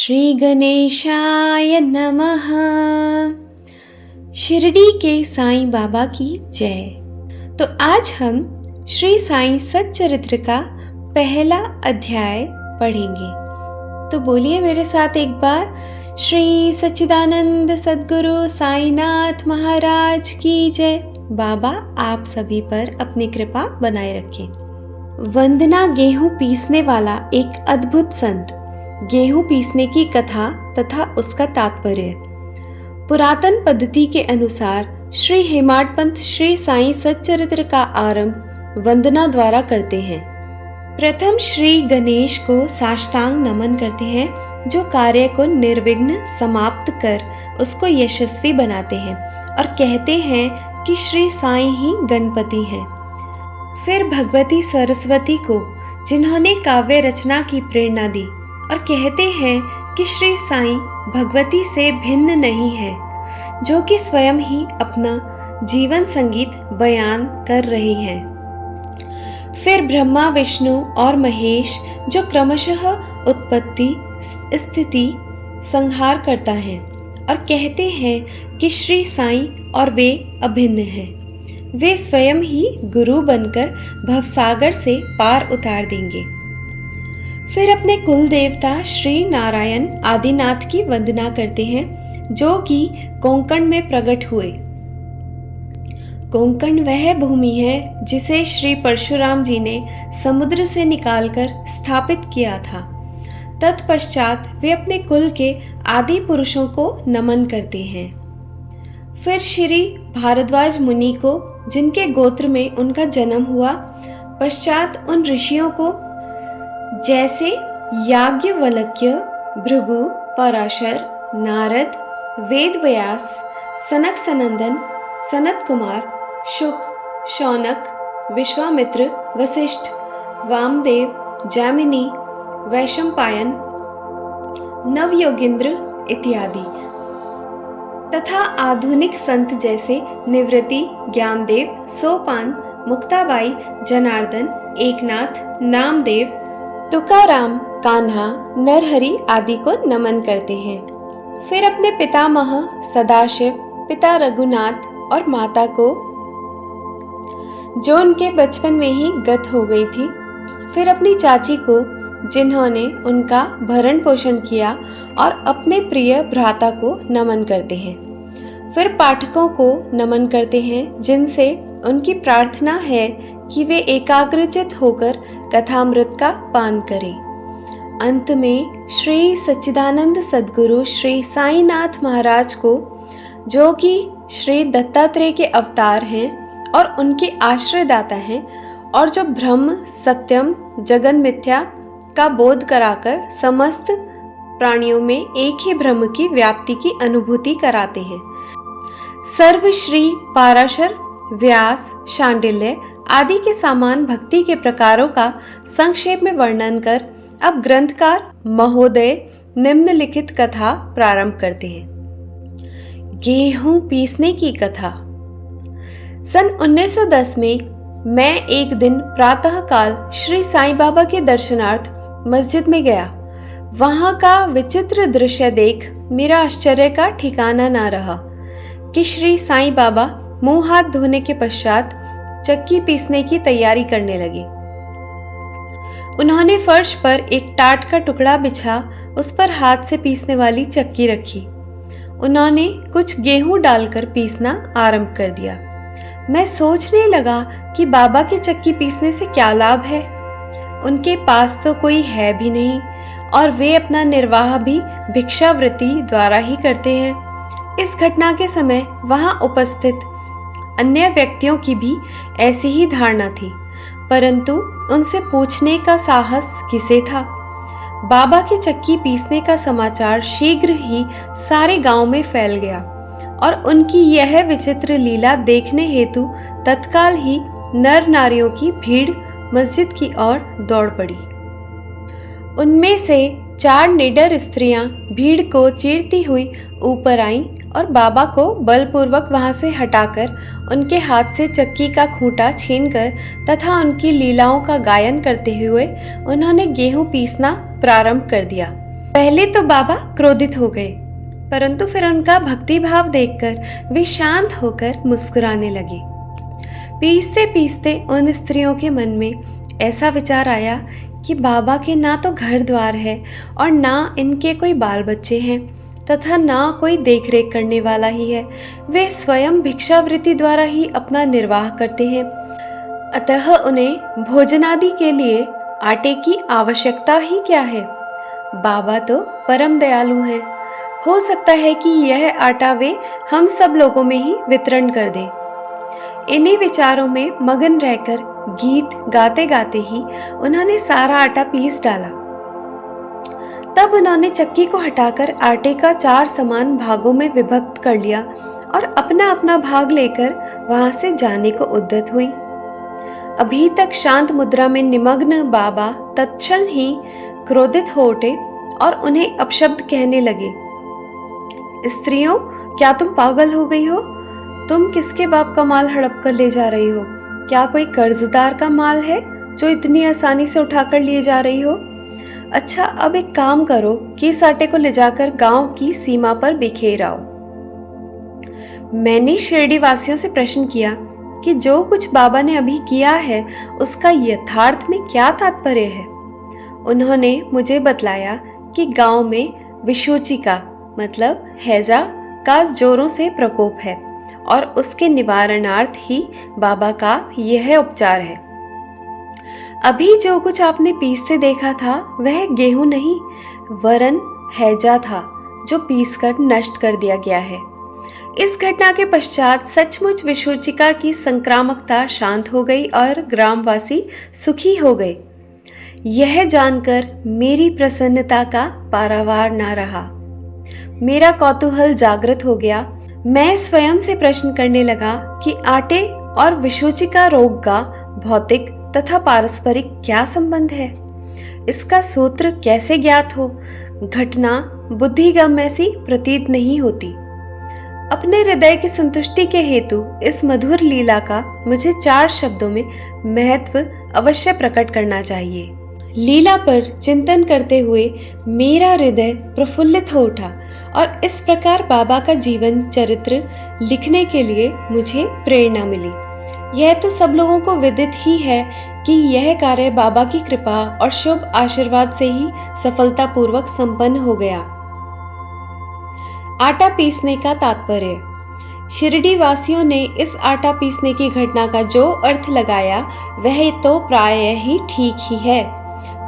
श्री गणेशाय नमः। शिरडी के साईं बाबा की जय। तो आज हम श्री साईं सच्चरित्र का पहला अध्याय पढ़ेंगे। तो बोलिए मेरे साथ एक बार, श्री सच्चिदानंद सद्गुरु साईनाथ महाराज की जय। बाबा आप सभी पर अपनी कृपा बनाए रखें। वंदना गेहूं पीसने वाला एक अद्भुत संत। गेहूं पीसने की कथा तथा उसका तात्पर्य। पुरातन पद्धति के अनुसार श्री हेमाड पंथ श्री साईं सच्चरित्र का आरंभ वंदना द्वारा करते हैं। प्रथम श्री गणेश को साष्टांग नमन करते हैं, जो कार्य को निर्विघ्न समाप्त कर उसको यशस्वी बनाते हैं, और कहते हैं कि श्री साईं ही गणपति हैं। फिर भगवती सरस्वती को, जिन्होंने काव्य रचना की प्रेरणा दी, और कहते हैं कि श्री साईं भगवती से भिन्न नहीं है, जो कि स्वयं ही अपना जीवन संगीत बयान कर रही हैं। फिर ब्रह्मा, विष्णु और महेश, जो क्रमशः उत्पत्ति, स्थिति, संहार करता है, और कहते हैं कि श्री साईं और वे अभिन्न हैं। वे स्वयं ही गुरु बनकर भवसागर से पार उतार देंगे। फिर अपने कुल देवता श्री नारायण आदिनाथ की वंदना करते हैं, जो कि कोंकण में प्रकट हुए। कोंकण वह भूमि है जिसे श्री परशुराम जी ने समुद्र से निकालकर स्थापित किया था। तत्पश्चात वे अपने कुल के आदि पुरुषों को नमन करते हैं। फिर श्री भारद्वाज मुनि को, जिनके गोत्र में उनका जन्म हुआ, पश्चात उन ऋषियों को, जैसे याज्ञवल्क्य, भृगु, पराशर, नारद, वेदव्यास, सनक सनंदन, सनत कुमार, शुक, शौनक, विश्वामित्र, वशिष्ठ, वामदेव, जैमिनी, वैशंपायन, नवयोगेंद्र इत्यादि, तथा आधुनिक संत जैसे निवृत्ति, ज्ञानदेव, सोपान, मुक्ताबाई, जनार्दन, एकनाथ, नामदेव, तुकाराम, कान्हा, नरहरि आदि को नमन करते हैं। फिर अपने पितामह सदाशिव, पिता रघुनाथ और माता को, जो उनके बचपन में ही गत हो गई थी। फिर अपनी चाची को, जिन्होंने उनका भरण पोषण किया, और अपने प्रिय भ्राता को नमन करते हैं। फिर पाठकों को नमन करते हैं, जिनसे उनकी प्रार्थना है कि वे एकाग्रचित होकर कथामृत का पान करें। अंत में श्री सच्चिदानंद सद्गुरु श्री साईनाथ महाराज को, जो कि श्री दत्तात्रेय के अवतार हैं और उनके आश्रयदाता हैं, और जो ब्रह्म, सत्यम, जगन मिथ्या का बोध कराकर समस्त प्राणियों में एक ही ब्रह्म की व्याप्ति की अनुभूति कराते हैं। सर्वश्री पाराशर, व्यास, शांडिल्य आदि के समान भक्ति के प्रकारों का संक्षेप में वर्णन कर अब ग्रंथकार महोदय निम्नलिखित कथा प्रारंभ करते हैं। गेहूं पीसने की कथा। सन 1910 में मैं एक दिन प्रातःकाल श्री साईं बाबा के दर्शनार्थ मस्जिद में गया। वहां का विचित्र दृश्य देख मेरा आश्चर्य का ठिकाना ना रहा कि श्री साईं बाबा मुंह हाथ धोने के पश्चात चक्की पीसने की तैयारी करने लगे। उन्होंने फर्श पर एक टाट का टुकड़ा बिछा उस पर हाथ से पीसने वाली चक्की रखी। उन्होंने कुछ गेहूं डालकर पीसना आरंभ कर दिया। मैं सोचने लगा कि बाबा की चक्की पीसने से क्या लाभ है। उनके पास तो कोई है भी नहीं, और वे अपना निर्वाह भी भिक्षावृत्ति द्वारा ही करते हैं। इस घटना के समय वहां उपस्थित अन्य व्यक्तियों की भी ऐसी ही धारणा थी, परंतु उनसे पूछने का साहस किसे था। बाबा की चक्की पीसने का समाचार शीघ्र ही सारे गांव में फैल गया, और उनकी यह विचित्र लीला देखने हेतु तत्काल ही नर नारियों की भीड़ मस्जिद की ओर दौड़ पड़ी। उनमें से 4 निडर स्त्रियां भीड़ को चीरती हुई ऊपर आईं और बाबा को बलपूर्वक वहां से हटाकर उनके हाथ से चक्की का खूंटा छीनकर तथा उनकी लीलाओं का गायन करते हुए उन्होंने गेहूं पीसना प्रारंभ कर दिया। पहले तो बाबा क्रोधित हो गए, परंतु फिर उनका भक्ति भाव देखकर वे शांत होकर मुस्कुराने लगे। पीसते पीसते उन स्त्रियों के मन में ऐसा विचार आया कि बाबा के ना तो घर द्वार है और ना इनके कोई बाल बच्चे हैं तथा ना कोई देखरेख करने वाला ही है। वे स्वयं भिक्षावृत्ति द्वारा ही अपना निर्वाह करते हैं, अतः उन्हें भोजनादि के लिए आटे की आवश्यकता ही क्या है। बाबा तो परम दयालु हैं, हो सकता है कि यह आटा वे हम सब लोगों में ही वितरण कर दें। इन्हीं विचारों में मगन रहकर गीत गाते गाते ही उन्होंने सारा आटा पीस डाला। तब उन्होंने चक्की को हटाकर आटे का 4 समान भागों में विभक्त कर लिया और अपना अपना भाग लेकर वहां से जाने को उद्यत हुई। अभी तक शांत मुद्रा में निमग्न बाबा तत्क्षण ही क्रोधित हो उठे और उन्हें अपशब्द कहने लगे। स्त्रियों, क्या तुम पागल हो गई हो? तुम किसके बाप का माल हड़प कर ले जा रही हो? क्या कोई कर्जदार का माल है जो इतनी आसानी से उठाकर लिए जा रही हो? अच्छा, अब एक काम करो कि इस आटे को ले जाकर गांव की सीमा पर बिखेर आओ। मैंने शिरडी वासियों से प्रश्न किया कि जो कुछ बाबा ने अभी किया है उसका यथार्थ में क्या तात्पर्य है। उन्होंने मुझे बतलाया कि गांव में विशोचिका मतलब हैजा का जोरों से प्रकोप है और उसके निवारणार्थ ही बाबा का यह उपचार है। अभी जो कुछ आपने पीसते देखा था वह गेहूं नहीं वरन हैजा था जो पीसकर नष्ट कर दिया गया है। इस घटना के पश्चात सचमुच विशोचिका की संक्रामकता शांत हो गई और ग्रामवासी सुखी हो गए। यह जानकर मेरी प्रसन्नता का पारावार ना रहा। मेरा कौतूहल जागृत हो गया। मैं स्वयं से प्रश्न करने लगा कि आटे और विशोचिका रोग का भौतिक तथा पारस्परिक क्या संबंध है, इसका सूत्र कैसे ज्ञात हो। घटना बुद्धिगम्य ऐसी प्रतीत नहीं होती। अपने हृदय की संतुष्टि के हेतु इस मधुर लीला का मुझे 4 शब्दों में महत्व अवश्य प्रकट करना चाहिए। लीला पर चिंतन करते हुए मेरा हृदय प्रफुल्लित हो उठा और इस प्रकार बाबा का जीवन चरित्र लिखने के लिए मुझे प्रेरणा मिली। यह तो सब लोगों को विदित ही है कि यह कार्य बाबा की कृपा और शुभ आशीर्वाद से ही सफलतापूर्वक संपन्न हो गया। आटा पीसने का तात्पर्य। शिरडी वासियों ने इस आटा पीसने की घटना का जो अर्थ लगाया वह तो प्रायः ही ठीक ही है,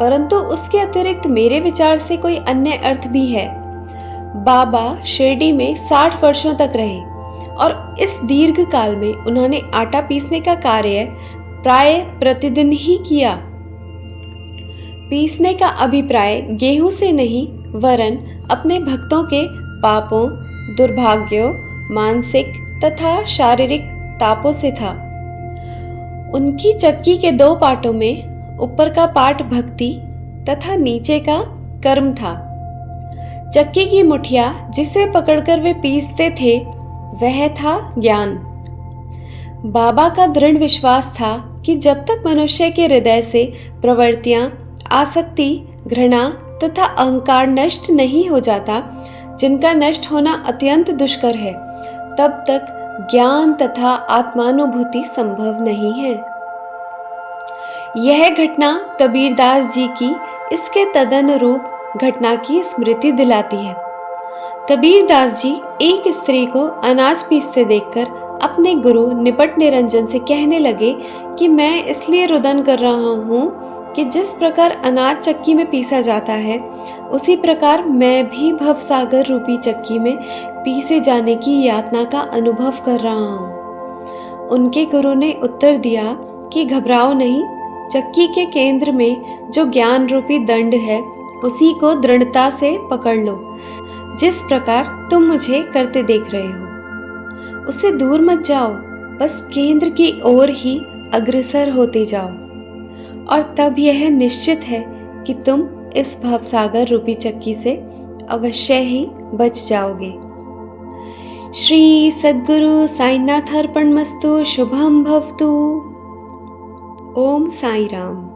परंतु उसके अतिरिक्त मेरे विचार से कोई अन्य अर्थ भी है। बाबा शिरडी में 60 वर्षों तक रहे और इस दीर्घ काल में उन्होंने आटा पीसने का कार्य प्राय प्रतिदिन ही किया। पीसने का अभिप्राय गेहूं से नहीं वरन अपने भक्तों के पापों, दुर्भाग्यों, मानसिक तथा शारीरिक तापों से था। उनकी चक्की के 2 पाटों में ऊपर का पाट भक्ति तथा नीचे का कर्म था। चक्की की मुठिया जिसे पकड़कर वे पीसते थे वह था ज्ञान। बाबा का दृढ़ विश्वास था कि जब तक मनुष्य के हृदय से प्रवृत्तियां, आसक्ति, घृणा तथा अहंकार नष्ट नहीं हो जाता, जिनका नष्ट होना अत्यंत दुष्कर है, तब तक ज्ञान तथा आत्मानुभूति संभव नहीं है। यह घटना कबीरदास जी की इसके तदनुरूप घटना की स्मृति दिलाती है। कबीरदास जी एक स्त्री को अनाज पीसते देखकर अपने गुरु निपट निरंजन से कहने लगे कि मैं इसलिए रुदन कर रहा हूँ कि जिस प्रकार अनाज चक्की में पीसा जाता है उसी प्रकार मैं भी भवसागर रूपी चक्की में पीसे जाने की यातना का अनुभव कर रहा हूँ। उनके गुरु ने उत्तर दिया कि घबराओ नहीं, चक्की के केंद्र में जो ज्ञान रूपी दंड है उसी को दृढ़ता से पकड़ लो, जिस प्रकार तुम मुझे करते देख रहे हो। उससे दूर मत जाओ, बस केंद्र की ओर ही अग्रसर होते जाओ और तब यह निश्चित है कि तुम इस भवसागर रूपी चक्की से अवश्य ही बच जाओगे। श्री सद्गुरु साईनाथ अर्पणमस्तु। शुभम भवतु। ओम साई राम।